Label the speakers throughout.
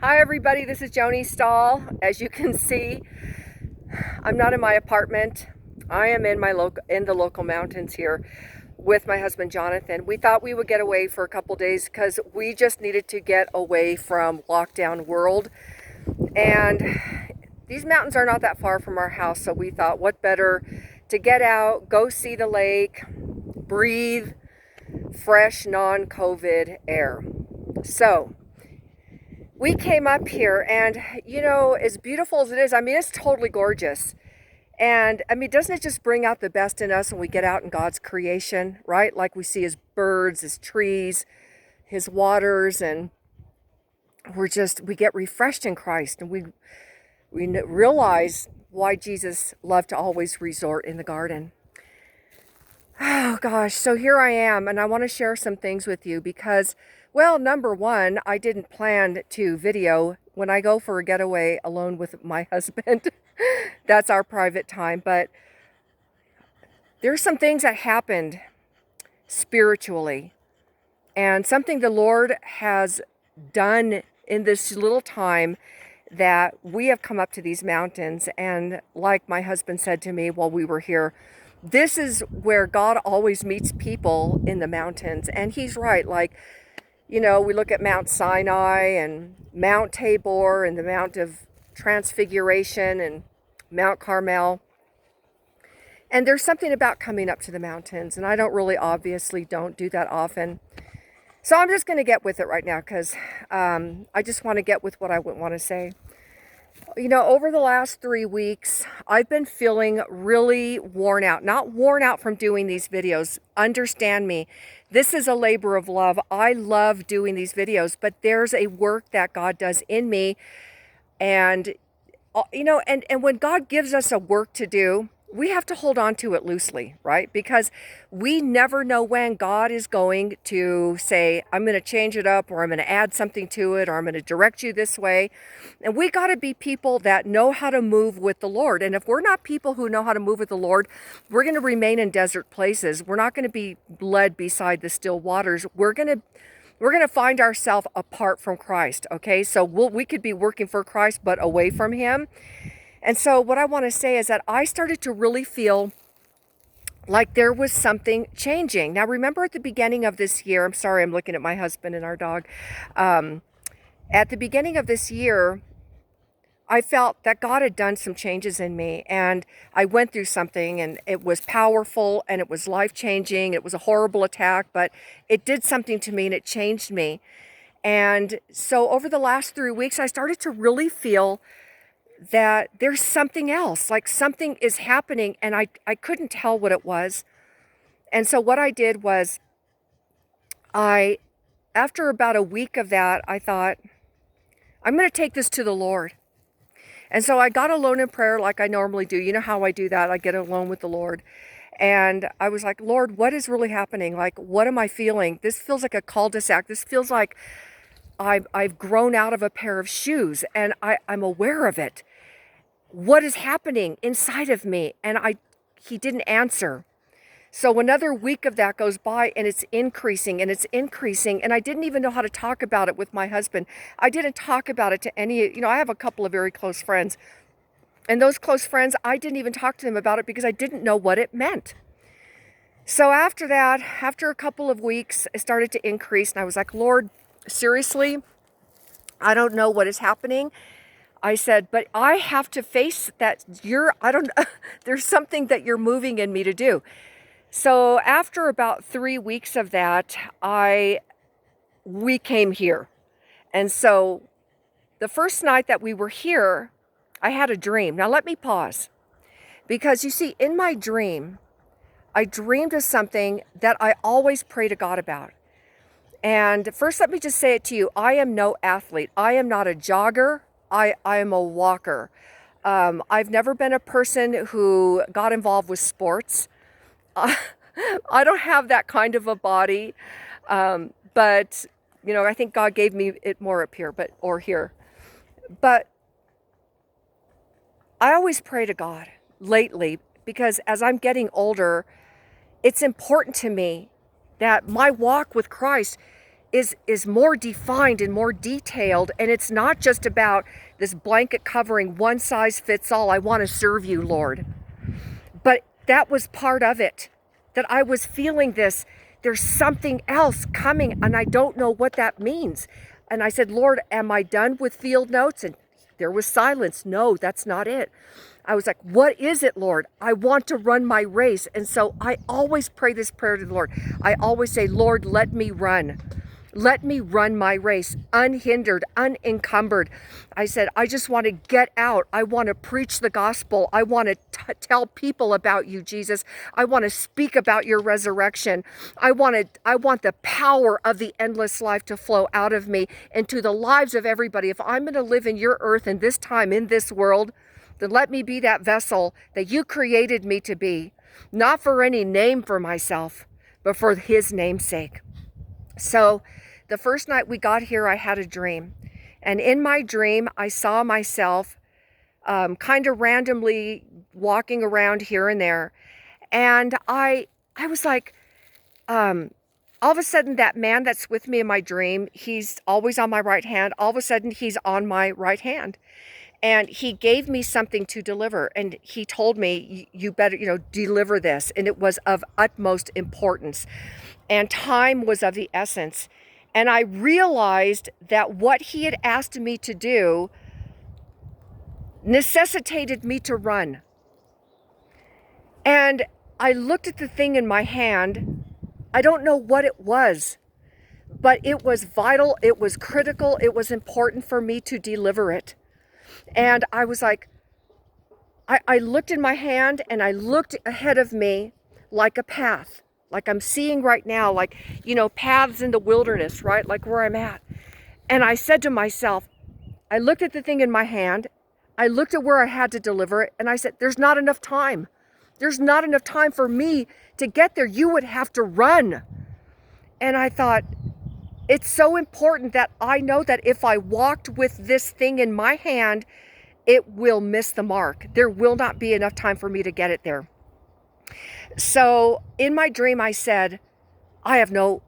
Speaker 1: Hi everybody, this is Joni Stahl. As you can see, I'm not in my apartment. I am in the local mountains here with my husband Jonathan. We thought we would get away for a couple days because we just needed to get away from lockdown world. And these mountains are not that far from our house, so we thought what better to get out, go see the lake, breathe fresh non-COVID air. So we came up here and, as beautiful as it is, it's totally gorgeous. And doesn't it just bring out the best in us when we get out in God's creation, right? Like we see his birds, his trees, his waters, and we get refreshed in Christ, and we realize why Jesus loved to always resort in the garden. Oh gosh, so here I am, and I want to share some things with you because, well, number one, I didn't plan to video when I go for a getaway alone with my husband. That's our private time, but there's some things that happened spiritually, and something the Lord has done in this little time that we have come up to these mountains. And like my husband said to me while we were here, this is where God always meets people, in the mountains. And he's right. Like, we look at Mount Sinai and Mount Tabor and the Mount of Transfiguration and Mount Carmel. And there's something about coming up to the mountains, and I don't do that often. So I'm just going to get with it right now because I just want to get with what I want to say. Over the last 3 weeks, I've been feeling really worn out. Not worn out from doing these videos. Understand me. This is a labor of love. I love doing these videos, but there's a work that God does in me. And, and when God gives us a work to do, we have to hold on to it loosely, right? Because we never know when God is going to say, I'm going to change it up, or I'm going to add something to it, or I'm going to direct you this way. And we got to be people that know how to move with the Lord. And if we're not people who know how to move with the Lord, we're going to remain in desert places. We're not going to be led beside the still waters. We're going to find ourselves apart from Christ, okay? So we could be working for Christ, but away from him. And so what I want to say is that I started to really feel like there was something changing. Now, remember at the beginning of this year, I'm sorry, I'm looking at my husband and our dog. At the beginning of this year, I felt that God had done some changes in me, and I went through something, and it was powerful, and it was life-changing. It was a horrible attack, but it did something to me, and it changed me. And so over the last 3 weeks, I started to really feel that there's something else, like something is happening, and I couldn't tell what it was. And so what I did was, after about a week of that, I thought, I'm going to take this to the Lord. And so I got alone in prayer like I normally do. You know how I do that? I get alone with the Lord. And I was like, Lord, what is really happening? Like, what am I feeling? This feels like a cul-de-sac. This feels like I've grown out of a pair of shoes, and I'm aware of it. What is happening inside of me? And he didn't answer. So another week of that goes by, and it's increasing, and it's increasing. And I didn't even know how to talk about it with my husband. I didn't talk about it to any, I have a couple of very close friends. And those close friends, I didn't even talk to them about it because I didn't know what it meant. So after that, after a couple of weeks, it started to increase. And I was like, Lord, seriously, I don't know what is happening. I said, but I have to face that there's something that you're moving in me to do. So after about 3 weeks of that, we came here. And so the first night that we were here, I had a dream. Now let me pause. Because you see, in my dream, I dreamed of something that I always pray to God about. And first, let me just say it to you. I am no athlete. I am not a jogger. I am a walker. I've never been a person who got involved with sports. I don't have that kind of a body. But, I think God gave me it more up here, or here. But I always pray to God lately because as I'm getting older, it's important to me that my walk with Christ is more defined and more detailed, and it's not just about this blanket covering, one size fits all. I want to serve you, Lord. But that was part of it, that I was feeling this. There's something else coming, and I don't know what that means. And I said, Lord, am I done with field notes? And there was silence. No, that's not it. I was like, what is it, Lord? I want to run my race. And so I always pray this prayer to the Lord. I always say, Lord, let me run. Let me run my race unhindered, unencumbered. I said, I just want to get out. I want to preach the gospel. I want to tell people about you, Jesus. I want to speak about your resurrection. I want the power of the endless life to flow out of me into the lives of everybody. If I'm going to live in your earth in this time, in this world, then let me be that vessel that you created me to be, not for any name for myself, but for his name's sake. So the first night we got here, I had a dream. And in my dream, I saw myself kind of randomly walking around here and there. And I was like, all of a sudden, that man that's with me in my dream, he's always on my right hand. All of a sudden, he's on my right hand. And he gave me something to deliver. And he told me, you better, deliver this. And it was of utmost importance. And time was of the essence. And I realized that what he had asked me to do necessitated me to run. And I looked at the thing in my hand. I don't know what it was, but it was vital. It was critical. It was important for me to deliver it. And I was like, I looked in my hand and I looked ahead of me like a path. Like I'm seeing right now, like, paths in the wilderness, right? Like where I'm at. And I said to myself, I looked at the thing in my hand. I looked at where I had to deliver it. And I said, there's not enough time. There's not enough time for me to get there. You would have to run. And I thought, it's so important that I know that if I walked with this thing in my hand, it will miss the mark. There will not be enough time for me to get it there. So in my dream, I said, I'm no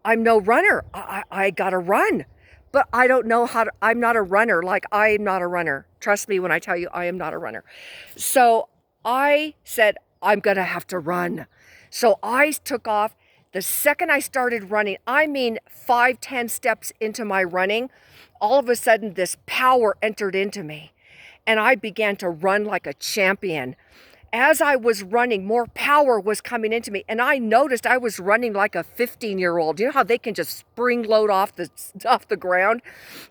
Speaker 1: runner. I gotta run, but I don't know how to, I'm not a runner. Like I am not a runner. Trust me when I tell you I am not a runner. So I said, I'm gonna have to run. So I took off. The second I started running, 5-10 steps into my running, all of a sudden this power entered into me and I began to run like a champion. As I was running, more power was coming into me. And I noticed I was running like a 15-year-old. You know how they can just spring load off the ground?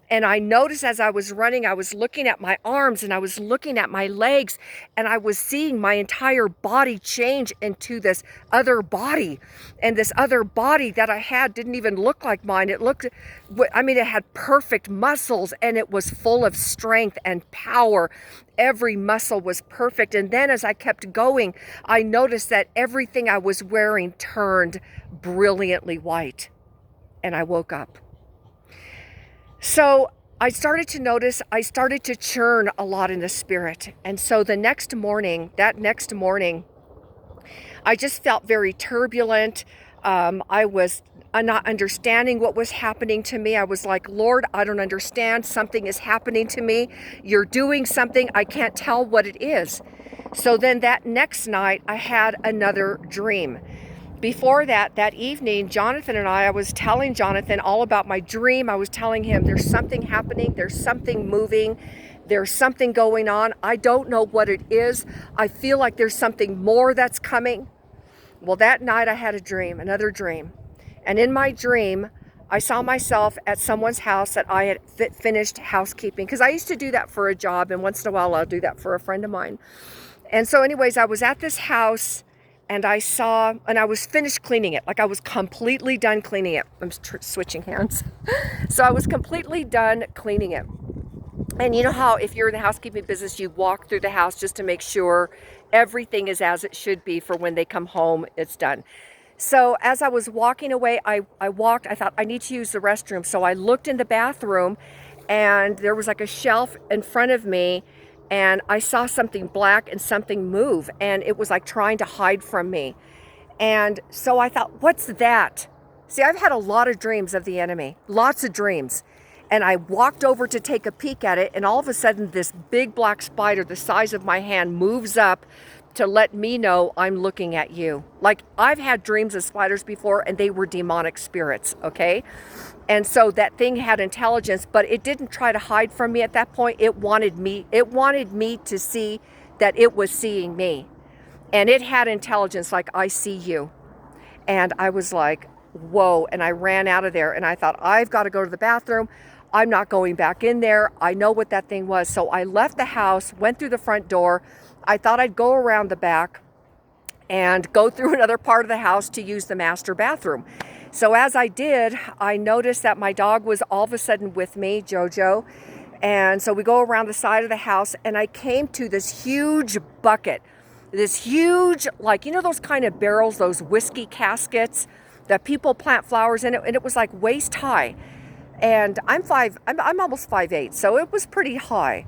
Speaker 1: And I noticed as I was running, I was looking at my arms and I was looking at my legs and I was seeing my entire body change into this other body. And this other body that I had didn't even look like mine. It had perfect muscles and it was full of strength and power. Every muscle was perfect. And then as I kept going, I noticed that everything I was wearing turned brilliantly white. And I woke up. So I started to notice, I started to churn a lot in the spirit. And so that next morning, I just felt very turbulent. I was not understanding what was happening to me. I was like, Lord, I don't understand. Something is happening to me. You're doing something. I can't tell what it is. So then that next night, I had another dream. Before that evening, Jonathan and I was telling Jonathan all about my dream. I was telling him there's something happening. There's something moving. There's something going on. I don't know what it is. I feel like there's something more that's coming. Well, that night I had a dream, another dream. And in my dream, I saw myself at someone's house that I had finished housekeeping. Because I used to do that for a job, and once in a while I'll do that for a friend of mine. And so anyways, I was at this house, and I was finished cleaning it. Like I was completely done cleaning it. I'm switching hands. So I was completely done cleaning it. And you know how if you're in the housekeeping business, you walk through the house just to make sure everything is as it should be for when they come home, it's done. So as I was walking away, I thought I need to use the restroom. So I looked in the bathroom and there was like a shelf in front of me and I saw something black and something move and it was like trying to hide from me. And so I thought, what's that? See, I've had a lot of dreams of the enemy, lots of dreams. And I walked over to take a peek at it, and all of a sudden this big black spider the size of my hand moves up to let me know I'm looking at you. Like, I've had dreams of spiders before, and they were demonic spirits, okay? And so that thing had intelligence, but it didn't try to hide from me at that point. It wanted me to see that it was seeing me. And it had intelligence like, I see you. And I was like, whoa. And I ran out of there, and I thought, I've got to go to the bathroom. I'm not going back in there. I know what that thing was. So I left the house, went through the front door. I thought I'd go around the back and go through another part of the house to use the master bathroom. So as I did, I noticed that my dog was all of a sudden with me, Jojo. And so we go around the side of the house, and I came to this huge bucket, this huge, like, you know, those kind of barrels, those whiskey caskets that people plant flowers in it. And it was like waist high. And I'm almost 5'8", so it was pretty high.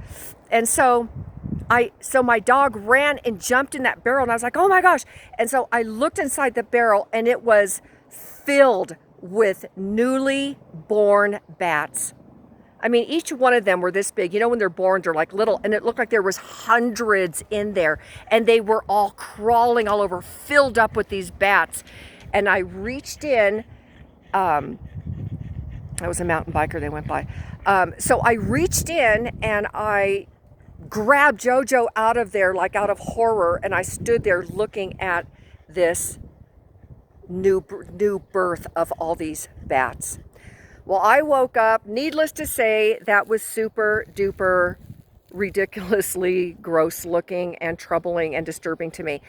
Speaker 1: And so my dog ran and jumped in that barrel, and I was like, oh my gosh. And so I looked inside the barrel, and it was filled with newly born bats. I mean, each one of them were this big. You know, when they're born, they're like little, and it looked like there was hundreds in there, and they were all crawling all over, filled up with these bats. And I reached in, I was a mountain biker, they went by. So I reached in and I grabbed Jojo out of there, like out of horror, and I stood there looking at this new birth of all these bats. Well, I woke up, needless to say, that was super duper ridiculously gross looking and troubling and disturbing to me.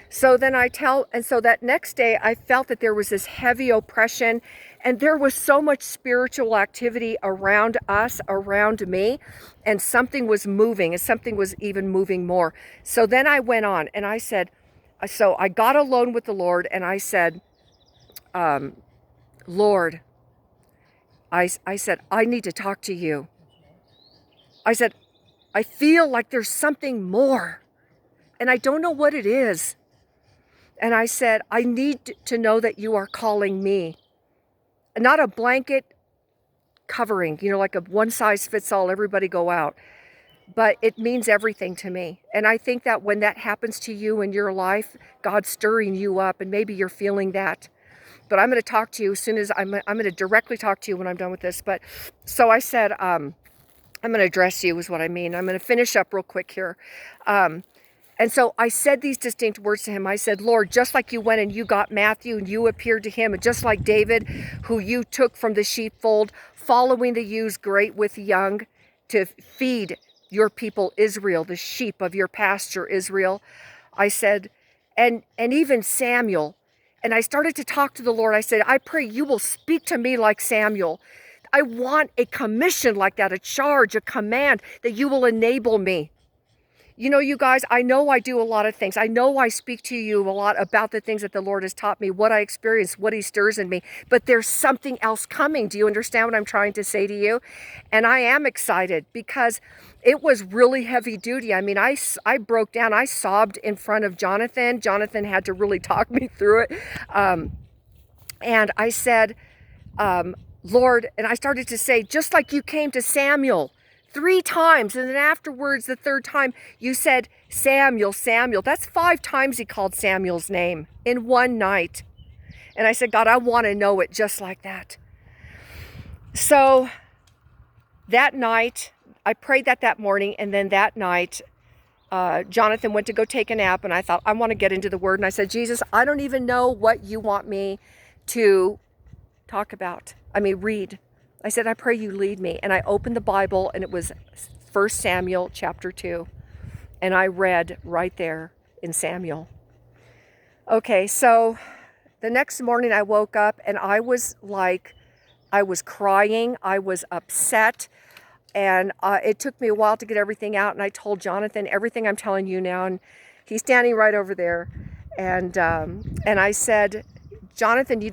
Speaker 1: So then so that next day I felt that there was this heavy oppression, and there was so much spiritual activity around us, around me, and something was moving, and something was even moving more. So then I went on and I said, so I got alone with the Lord, and I said, Lord, I said, I need to talk to you. I said, I feel like there's something more, and I don't know what it is. And I said, I need to know that you are calling me. Not a blanket covering, you know, like a one size fits all, everybody go out. But it means everything to me. And I think that when that happens to you in your life, God's stirring you up, and maybe you're feeling that. But I'm going to talk to you as soon as I'm going to directly talk to you when I'm done with this. But so I said, I'm going to address you is what I mean. I'm going to finish up real quick here. And so I said these distinct words to him. I said, Lord, just like you went and you got Matthew and you appeared to him, and just like David, who you took from the sheepfold, following the ewes great with young, to feed your people Israel, the sheep of your pasture Israel. I said, and even Samuel. And I started to talk to the Lord. I said, I pray you will speak to me like Samuel. I want a commission like that, a charge, a command, that you will enable me. You know, you guys, I know I do a lot of things. I know I speak to you a lot about the things that the Lord has taught me, what I experience, what he stirs in me. But there's something else coming. Do you understand what I'm trying to say to you? And I am excited because it was really heavy duty. I mean, I broke down. I sobbed in front of Jonathan. Jonathan had to really talk me through it. And I said, Lord, and I started to say, just like you came to Samuel 3 times, and then afterwards, the 3rd time, you said, Samuel, Samuel. That's 5 times he called Samuel's name in one night. And I said, God, I want to know it just like that. So that night, I prayed that morning, and then that night, Jonathan went to go take a nap, and I thought, I want to get into the Word. And I said, Jesus, I don't even know what you want me to talk about. Read. I said, I pray you lead me. And I opened the Bible, and it was 1 Samuel chapter 2. And I read right there in Samuel. Okay, so the next morning I woke up, and I was crying. I was upset. And it took me a while to get everything out. And I told Jonathan everything I'm telling you now. And he's standing right over there. And I said, Jonathan,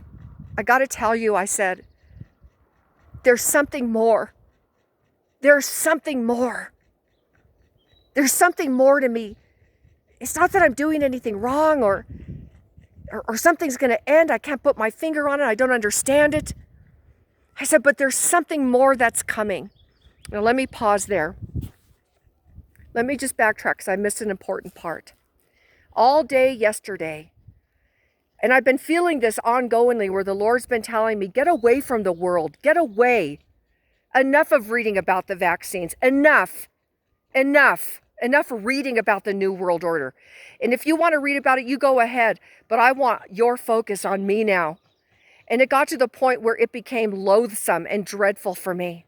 Speaker 1: I got to tell you, I said, there's something more. There's something more. There's something more to me. It's not that I'm doing anything wrong, or something's going to end. I can't put my finger on it. I don't understand it. I said, but there's something more that's coming. Now, let me pause there. Let me just backtrack because I missed an important part. All day yesterday, and I've been feeling this ongoingly where the Lord's been telling me, get away from the world. Get away. Enough of reading about the vaccines. Enough reading about the New World Order. And if you want to read about it, you go ahead. But I want your focus on me now. And it got to the point where it became loathsome and dreadful for me.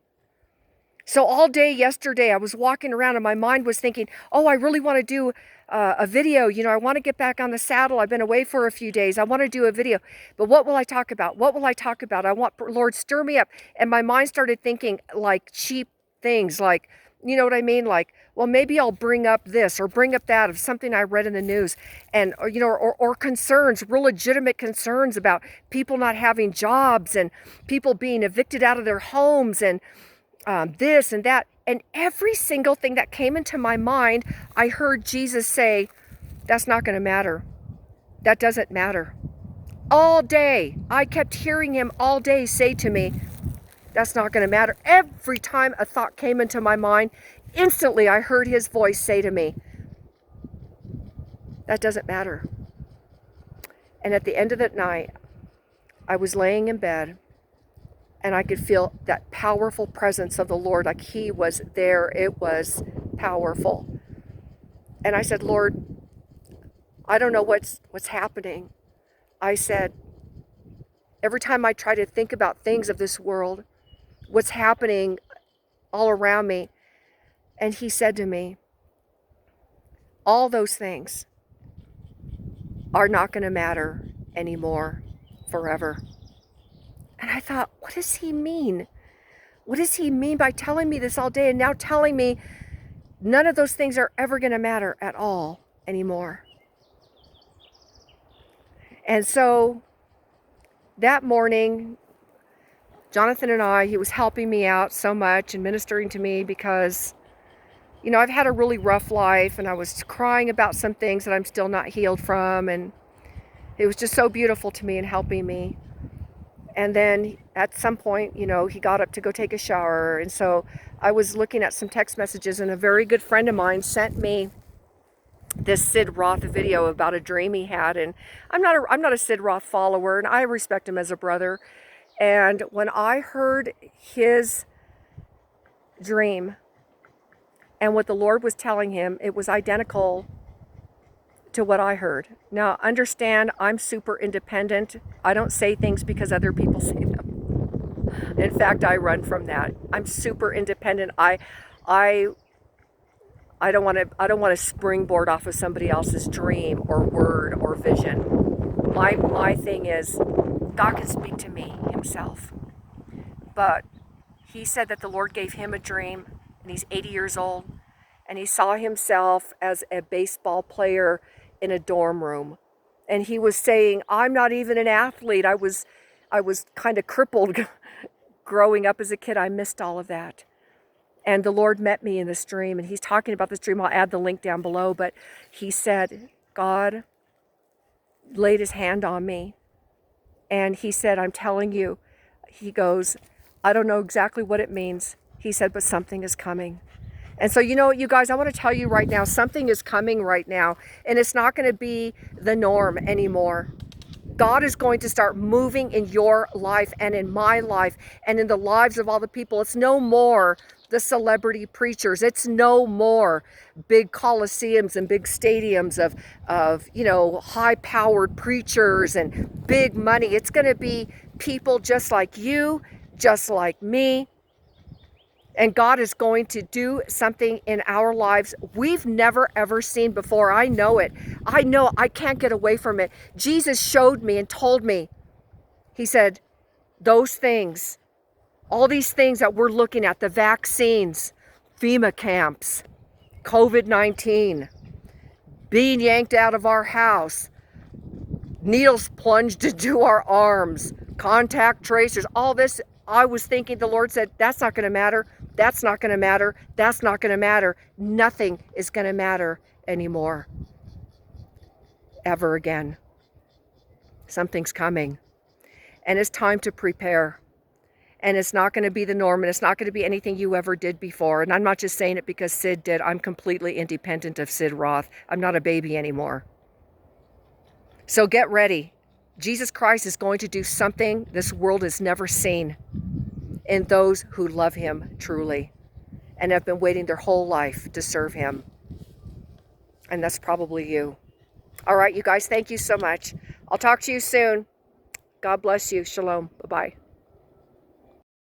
Speaker 1: So all day yesterday, I was walking around and my mind was thinking, oh, I really want to do a video. I want to get back on the saddle. I've been away for a few days. I want to do a video. But what will I talk about? What will I talk about? I want, Lord, stir me up. And my mind started thinking like cheap things, like, you know what I mean? Like, well, maybe I'll bring up this or bring up that of something I read in the news, and or concerns, real legitimate concerns about people not having jobs and people being evicted out of their homes and this and that. And every single thing that came into my mind, I heard Jesus say, that's not going to matter. That doesn't matter. All day, I kept hearing him all day say to me, that's not going to matter. Every time a thought came into my mind, instantly I heard his voice say to me, that doesn't matter. And at the end of that night, I was laying in bed and I could feel that powerful presence of the Lord, like he was there. It was powerful. And I said, Lord, I don't know what's happening. I said, every time I try to think about things of this world, what's happening all around me. And he said to me, all those things are not going to matter anymore forever. And I thought, what does he mean? What does he mean by telling me this all day and now telling me none of those things are ever going to matter at all anymore? And so that morning, Jonathan and I, he was helping me out so much and ministering to me because, I've had a really rough life and I was crying about some things that I'm still not healed from. And it was just so beautiful to me and helping me. And then at some point, he got up to go take a shower. And so I was looking at some text messages and a very good friend of mine sent me this Sid Roth video about a dream he had. And I'm not a Sid Roth follower and I respect him as a brother. And when I heard his dream and what the Lord was telling him, it was identical to what I heard. Now, understand, I'm super independent. I don't say things because other people say them. In fact, I run from that. I'm super independent. I don't want to springboard off of somebody else's dream or word or vision. My thing is, God can speak to me himself. But he said that the Lord gave him a dream, and he's 80 years old, and he saw himself as a baseball player in a dorm room. And he was saying, I'm not even an athlete. I was kind of crippled growing up as a kid. I missed all of that. And the Lord met me in this dream, and he's talking about this dream. I'll add the link down below, but he said, God laid his hand on me. And he said, I'm telling you, he goes, I don't know exactly what it means. He said, but something is coming. And so, you guys, I want to tell you right now, something is coming right now, and it's not going to be the norm anymore. God is going to start moving in your life and in my life and in the lives of all the people. It's no more the celebrity preachers. It's no more big coliseums and big stadiums of high-powered preachers and big money. It's going to be people just like you, just like me. And God is going to do something in our lives we've never, ever seen before. I know it. I know I can't get away from it. Jesus showed me and told me. He said, those things, all these things that we're looking at, the vaccines, FEMA camps, COVID-19, being yanked out of our house, needles plunged into our arms, contact tracers, all this. I was thinking, the Lord said, that's not going to matter. That's not going to matter. That's not going to matter. Nothing is going to matter anymore. Ever again. Something's coming. And it's time to prepare. And it's not going to be the norm, and it's not going to be anything you ever did before. And I'm not just saying it because Sid did. I'm completely independent of Sid Roth. I'm not a baby anymore. So get ready. Jesus Christ is going to do something this world has never seen in those who love him truly and have been waiting their whole life to serve him. And that's probably you. All right, you guys, thank you so much. I'll talk to you soon. God bless you. Shalom. Bye-bye.